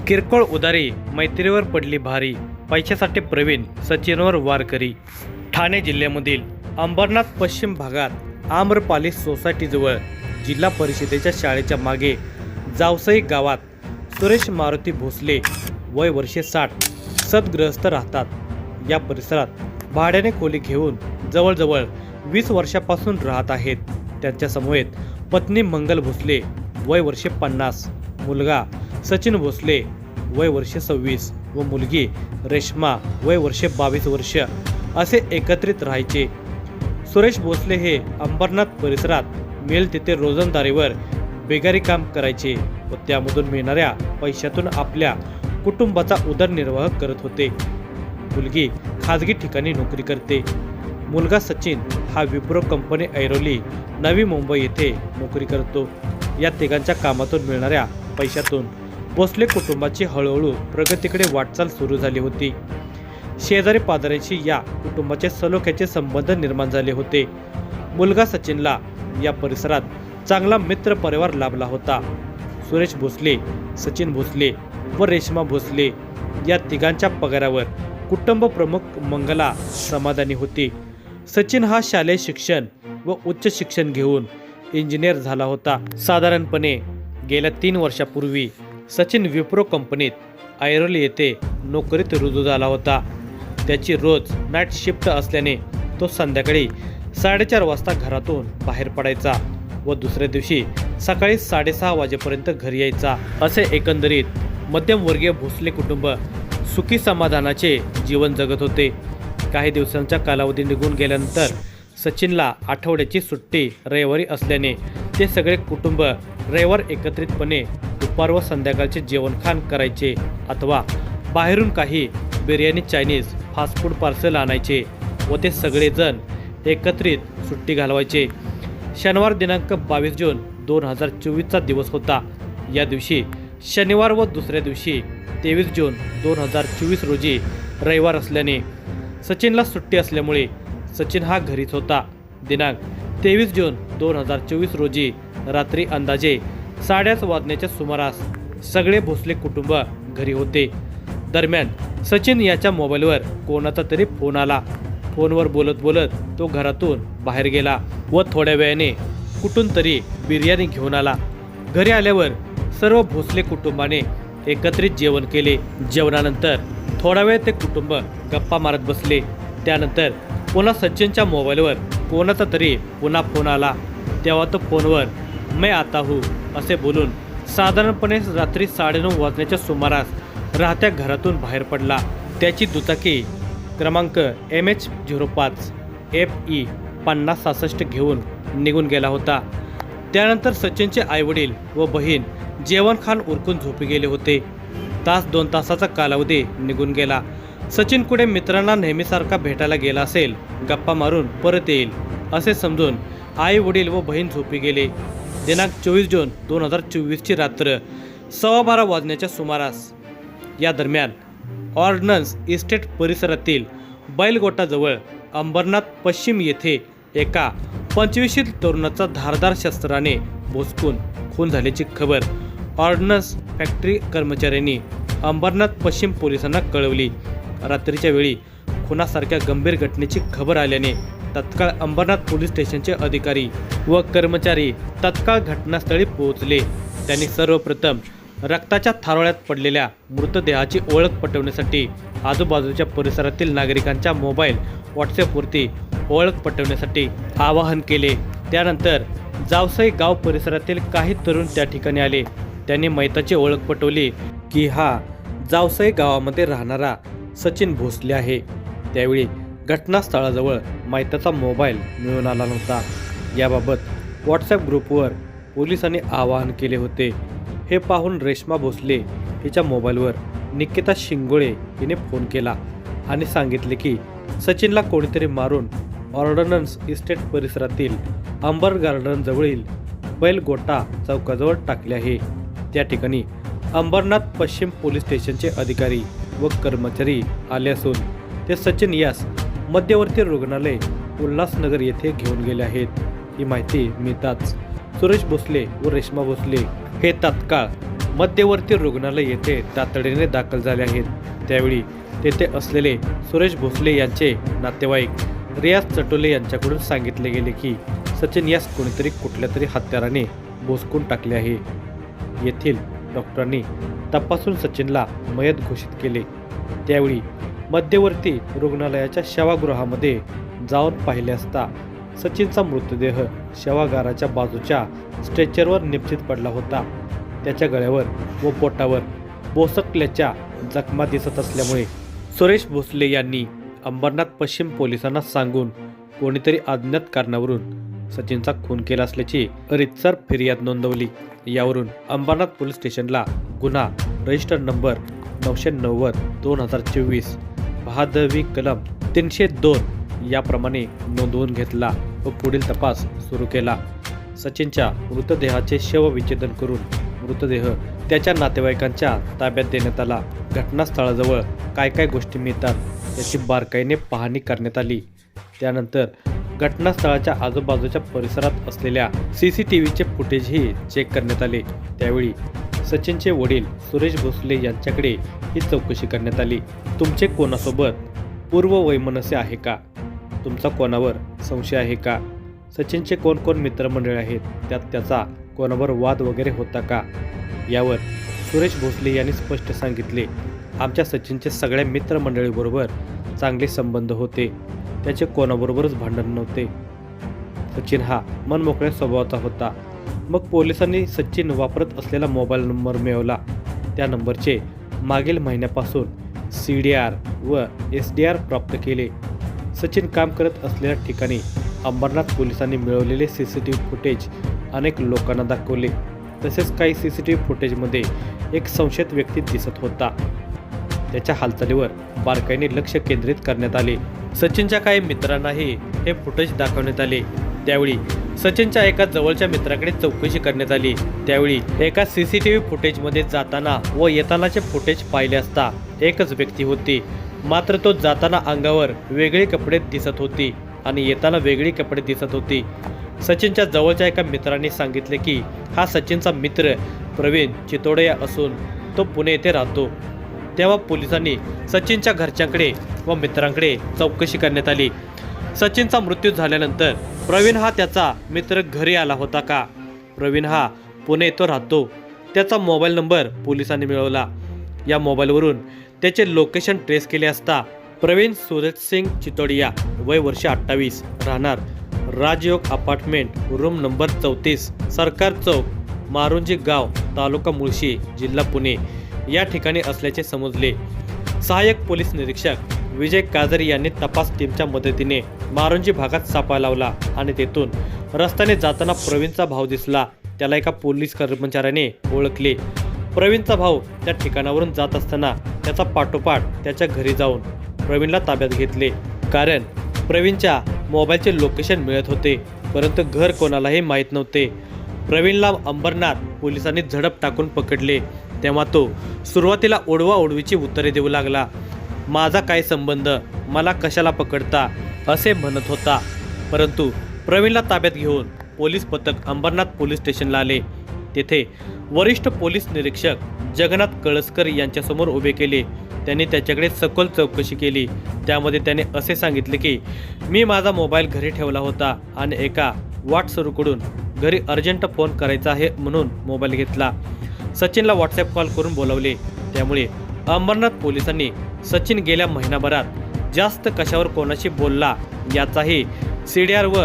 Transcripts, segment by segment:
किरकोळ उधारी मैत्रीवर पडली भारी, पैशासाठी प्रवीण सचिनवर वार करी. ठाणे जिल्ह्यामधील अंबरनाथ पश्चिम भागात आम्रपाली सोसायटीजवळ जिल्हा परिषदेच्या शाळेच्या मागे जावसई गावात सुरेश मारुती भोसले वय वर्षे 60 सदगृहस्थ राहतात. या परिसरात भाड्याने खोली घेऊन जवळजवळ 20 वर्षापासून राहत आहेत. त्यांच्या समवेत पत्नी मंगल भोसले वय वर्षे 50, मुलगा सचिन भोसले वय वर्षे 26 व मुलगी रेश्मा वय वर्षे 22 वर्ष असे एकत्रित राहायचे. सुरेश भोसले हे अंबरनाथ परिसरात मिळेल तिथे रोजंदारीवर बेगारी काम करायचे व त्यामधून मिळणाऱ्या पैशातून आपल्या कुटुंबाचा उदरनिर्वाह करत होते. मुलगी खाजगी ठिकाणी नोकरी करते. मुलगा सचिन हा विप्रो कंपनी ऐरोली नवी मुंबई येथे नोकरी करतो. या तिघांच्या कामातून मिळणाऱ्या पैशातून भोसले कुटुंबाची हळूहळू प्रगतीकडे वाटचाल सुरू झाली होती. शेजारी पाजाऱ्यांशी या कुटुंबाचे सलोख्याचे संबंध निर्माण झाले होते. मुलगा सचिनला या परिसरात चांगला मित्र परिवार लाभला होता. सुरेश भोसले, सचिन भोसले व रेश्मा भोसले या तिघांच्या पगारावर कुटुंब प्रमुख मंगला समाधानी होती. सचिन हा शालेय शिक्षण व उच्च शिक्षण घेऊन इंजिनियर झाला होता. साधारणपणे गेल्या 3 वर्षापूर्वी सचिन विप्रो कंपनीत ऐरोली येथे नोकरीत रुजू झाला होता. त्याची रोज नाईट शिफ्ट असल्याने तो संध्याकाळी 4:30 वाजता घरातून बाहेर पडायचा व दुसऱ्या दिवशी सकाळी 6:30 वाजेपर्यंत घरी यायचा. असे एकंदरीत मध्यमवर्गीय भोसले कुटुंब सुखी समाधानाचे जीवन जगत होते. काही दिवसांचा कालावधी निघून गेल्यानंतर सचिनला आठवड्याची सुट्टी रविवारी असल्याने ते सगळे कुटुंब रविवार एकत्रितपणे दुपार व संध्याकाळचे जेवणखाण करायचे अथवा बाहेरून काही biryani, Chinese, fast food parcel आणायचे व ते सगळेजण एकत्रित सुट्टी घालवायचे. शनिवार दिनांक 22 जून 2024 दिवस होता. या दिवशी शनिवार व दुसऱ्या दिवशी 23 जून 2024 रोजी रविवार असल्याने सचिनला सुट्टी असल्यामुळे सचिन हा घरीच होता. दिनांक 23 जून 2024 रोजी रात्री अंदाजे 8:30 वाजण्याच्या सुमारास सगळे भोसले कुटुंब घरी होते. दरम्यान सचिन याच्या मोबाईलवर कोणाचा तरी फोन आला. फोनवर बोलत बोलत तो घरातून बाहेर गेला व थोड्या वेळाने कुठून तरी बिर्याणी घेऊन आला. घरी आल्यावर सर्व भोसले कुटुंबाने एकत्रित जेवण केले. जेवणानंतर थोडा वेळ ते कुटुंब गप्पा मारत बसले. त्यानंतर पुन्हा सचिनच्या मोबाईलवर कोणाचा तरी पुन्हा फोन आला. तेव्हा तो फोनवर मैं आता हूँ असे बोलून साधारणपणे रात्री 9:30 वाजण्याच्या सुमारास राहत्या घरातून बाहेर पडला. त्याची दुचाकी क्रमांक MH05 FE 5066 घेऊन निघून गेला होता. त्यानंतर सचिनचे आईवडील व बहीण जेवणखाण उरकून झोपी गेले होते. 1-2 तासाचा कालावधी निघून गेला. सचिन कुठे मित्रांना नेहमीसारखा भेटायला गेला असेल, गप्पा मारून परत येईल असे समजून आई वडील व बहीण झोपी गेले. दिनांक 24 जून 2024 रात्र 12:15 वाजण्याच्या सुमारास या दरम्यान ऑर्डनन्स इस्टेट परिसरातील बैलगोटाजवळ अंबरनाथ पश्चिम येथे एका 25शील तरुणाचा धारदार शस्त्राने भोसकून खून झाल्याची खबर ऑर्डनन्स फॅक्टरी कर्मचाऱ्यांनी अंबरनाथ पश्चिम पोलिसांना कळवली. रात्रीच्या वेळी खुनासारख्या गंभीर घटनेची खबर आल्याने तत्काळ अंबरनाथ पोलीस स्टेशनचे अधिकारी व कर्मचारी तत्काळ घटनास्थळी पोहोचले. त्यांनी सर्वप्रथम रक्ताच्या थारोळ्यात पडलेल्या मृतदेहाची ओळख पटवण्यासाठी आजूबाजूच्या परिसरातील नागरिकांच्या मोबाईल, व्हॉट्सॲपवरती ओळख पटवण्यासाठी आवाहन केले. त्यानंतर जावसई गाव परिसरातील काही तरुण त्या ठिकाणी आले. त्यांनी मैताची ओळख पटवली की हा जावसई गावामध्ये राहणारा सचिन भोसले आहे. त्यावेळी घटनास्थळाजवळ मैताचा मोबाईल मिळून आला नव्हता. याबाबत व्हॉट्सॲप ग्रुपवर पोलिसांनी आवाहन केले होते. हे पाहून रेश्मा भोसले हिच्या मोबाईलवर निकिता शिंगोळे हिने फोन केला आणि सांगितले की सचिनला कोणीतरी मारून ऑर्डनन्स इस्टेट परिसरातील अंबर गार्डन जवळील बैलगोटा चौकाजवळ टाकले आहे. त्या ठिकाणी अंबरनाथ पश्चिम पोलीस स्टेशनचे अधिकारी व कर्मचारी आले असून ते सचिन यास मध्यवर्ती रुग्णालय उल्हासनगर येथे घेऊन गेले आहेत. ही माहिती मिळताच सुरेश भोसले व रेश्मा भोसले हे तात्काळ मध्यवर्ती रुग्णालय येथे तातडीने दाखल झाले आहेत. त्यावेळी तेथे असलेले सुरेश भोसले यांचे नातेवाईक रियाज चटोले यांच्याकडून सांगितले गेले की सचिन यास कोणीतरी कुठल्या तरी हत्याराने भोसकून टाकले आहे. येथील डॉक्टरांनी तपासून सचिनला मयत घोषित केले. त्यावेळी मध्यवर्ती रुग्णालयाच्या शवागृहामध्ये जाऊन पाहिले असता सचिनचा मृतदेह शवागाराच्या बाजूच्या स्ट्रेचरवर निपचित पडला होता. त्याच्या गळ्यावर व पोटावर बोसकल्याच्या जखमा दिसत असल्यामुळे सुरेश भोसले यांनी अंबरनाथ पश्चिम पोलिसांना सांगून कोणीतरी अज्ञात कारणावरून सचिनचा खून केला असल्याची रीतसर फिर्याद नोंदवली. यावरून अंबरनाथ पोलीस स्टेशनला गुन्हा रजिस्टर नंबर 990/2024 भादवी कलम 302 याप्रमाणे नोंदवून घेतला व पुढील तपास सुरू केला. सचिनच्या मृतदेहाचे शवविच्छेदन करून मृतदेह त्याच्या नातेवाईकांच्या ताब्यात देण्यात आला. घटनास्थळाजवळ काय काय गोष्टी मिळतात याची बारकाईने पाहणी करण्यात आली. त्यानंतर घटनास्थळाच्या आजूबाजूच्या परिसरात असलेल्या CCTVचे फुटेजही चेक करण्यात आले. त्यावेळी सचिनचे वडील सुरेश भोसले यांच्याकडे ही चौकशी करण्यात आली. तुमचे कोणासोबत पूर्व वैमनस्य आहे का? तुमचा कोणावर संशय आहे का? सचिनचे कोण कोण मित्रमंडळी आहेत? त्यात त्याचा कोणावर वाद वगैरे होता का? यावर सुरेश भोसले यांनी स्पष्ट सांगितले, आमच्या सचिनचे सगळ्या मित्रमंडळीबरोबर चांगले संबंध होते. त्याचे कोणाबरोबरच भांडण नव्हते. सचिन हा मनमोकळ्या स्वभावाचा होता. मग पोलिसांनी सचिन वापरत असलेला मोबाईल नंबर मिळवला. त्या नंबरचे मागील महिन्यापासून CDR व SDR प्राप्त केले. सचिन काम करत असलेल्या ठिकाणी अंबरनाथ पोलिसांनी मिळवलेले CCTV फुटेज अनेक लोकांना दाखवले. तसेच काही CCTV फुटेजमध्ये एक संशयित व्यक्ती दिसत होता. त्याच्या हालचालीवर बारकाईने लक्ष केंद्रित करण्यात आले. सचिनच्या काही मित्रांनाही हे फुटेज दाखवण्यात आले. त्यावेळी सचिनच्या एका जवळच्या मित्राकडे चौकशी करण्यात आली. त्यावेळी एका CCTV फुटेजमध्ये जाताना व येतानाचे फुटेज पाहिले असता एकच व्यक्ती होती. मात्र तो जाताना अंगावर वेगळे कपडे दिसत होती आणि येताना वेगळी कपडे दिसत होती. सचिनच्या जवळच्या एका मित्राने सांगितले की हा सचिनचा मित्र प्रवीण चितोडे असून तो पुणे येथे राहतो. तेव्हा पोलिसांनी सचिनच्या घरच्यांकडे व मित्रांकडे चौकशी करण्यात आली. सचिनचा मृत्यू झाल्यानंतर प्रवीण हा त्याचा मित्र घरी आला होता का? प्रवीण हा पुणे येथे राहतो. त्याचा मोबाईल नंबर पोलिसांनी मिळवला. या मोबाईलवरून त्याचे लोकेशन ट्रेस केले असता प्रवीण सूरजसिंग चितोडिया, वय वर्ष 28, राहणार राजयोग अपार्टमेंट, रूम नंबर 34, सरकार चौक, मारुंजी गाव, तालुका मुळशी, जिल्हा पुणे या ठिकाणी असल्याचे समजले. सहाय्यक पोलीस निरीक्षक विजय काजरी यांनी तपास टीमच्या मदतीने मारुंजी भागात सापळा लावला आणि तेथून रस्त्याने जाताना प्रवीणचा भाऊ दिसला. त्याला एका पोलीस कर्मचाऱ्याने ओळखले. प्रवीणचा भाऊ त्या ठिकाणावरून जात असताना त्याचा पाठोपाठ त्याच्या घरी जाऊन प्रवीणला ताब्यात घेतले. कारण प्रवीणच्या मोबाईलचे लोकेशन मिळत होते, परंतु घर कोणालाही माहीत नव्हते. प्रवीणला अंबरनाथ पोलिसांनी झडप टाकून पकडले. तेव्हा तो सुरुवातीला ओढवाओढवीची उत्तरे देऊ लागला. माझा काय संबंध, मला कशाला पकडता, असे म्हणत होता. परंतु प्रवीणला ताब्यात घेऊन पोलीस पथक अंबरनाथ पोलीस स्टेशनला आले. तेथे वरिष्ठ पोलीस निरीक्षक जगन्नाथ कळसकर यांच्यासमोर उभे केले. त्यांनी त्याच्याकडे सखोल चौकशी केली. त्यामध्ये त्याने असे सांगितले की मी माझा मोबाईल घरी ठेवला होता आणि एका व्हॉट्सअपकडून घरी अर्जंट फोन करायचा आहे म्हणून मोबाईल घेतला. सचिनला व्हॉट्सअप कॉल करून बोलावले. त्यामुळे अंबरनाथ पोलिसांनी सचिन गेल्या महिनाभरात जास्त कशावर कोणाशी बोलला याचाही CDR व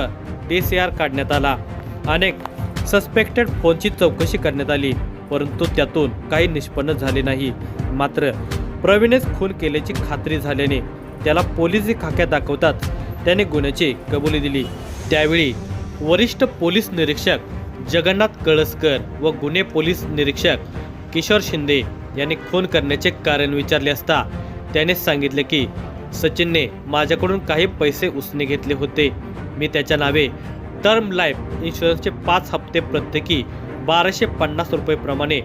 DCR काढण्यात आला. अनेक सस्पेक्टेड फोनची चौकशी करण्यात आली, परंतु त्यातून काही निष्पन्न झाले नाही. मात्र प्रवीणच खून केल्याची खात्री झाल्याने त्याला पोलिसी खाक्या दाखवताच त्याने गुन्ह्याची कबुली दिली. त्यावेळी वरिष्ठ पोलीस निरीक्षक जगन्नाथ कळसकर व गुन्हे पोलीस निरीक्षक किशोर शिंदे यांनी खून करण्याचे कारण विचारले असता त्याने सांगितले की सचिनने माझ्याकडून काही पैसे उसने घेतले होते. मी त्याच्या नावे टर्म लाईफ इन्शुरन्सचे 5 हप्ते प्रत्येकी 1250 रुपये प्रमाणे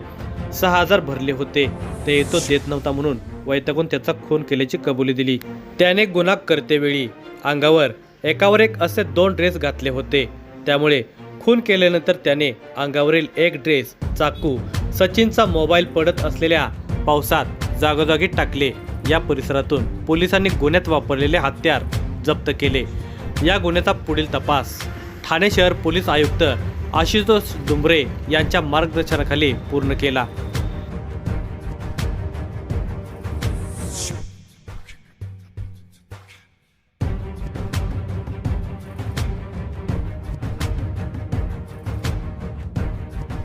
6000 भरले होते. ते तो देत नव्हता म्हणून वैतागून त्याचा खून केल्याची कबुली दिली. त्याने गुन्हा करतेवेळी अंगावर एकावर एक असे 2 ड्रेस घातले होते. त्यामुळे खून केल्यानंतर त्याने अंगावरील एक ड्रेस, चाकू, सचिनचा मोबाईल पडत असलेल्या पावसात जागोजागी टाकले. या परिसरातून पोलिसांनी गुन्ह्यात वापरलेले हत्यार जप्त केले. या गुन्ह्याचा पुढील तपास ठाणे शहर पोलीस आयुक्त आशुतोष डुंबरे यांच्या मार्गदर्शनाखाली पूर्ण केला.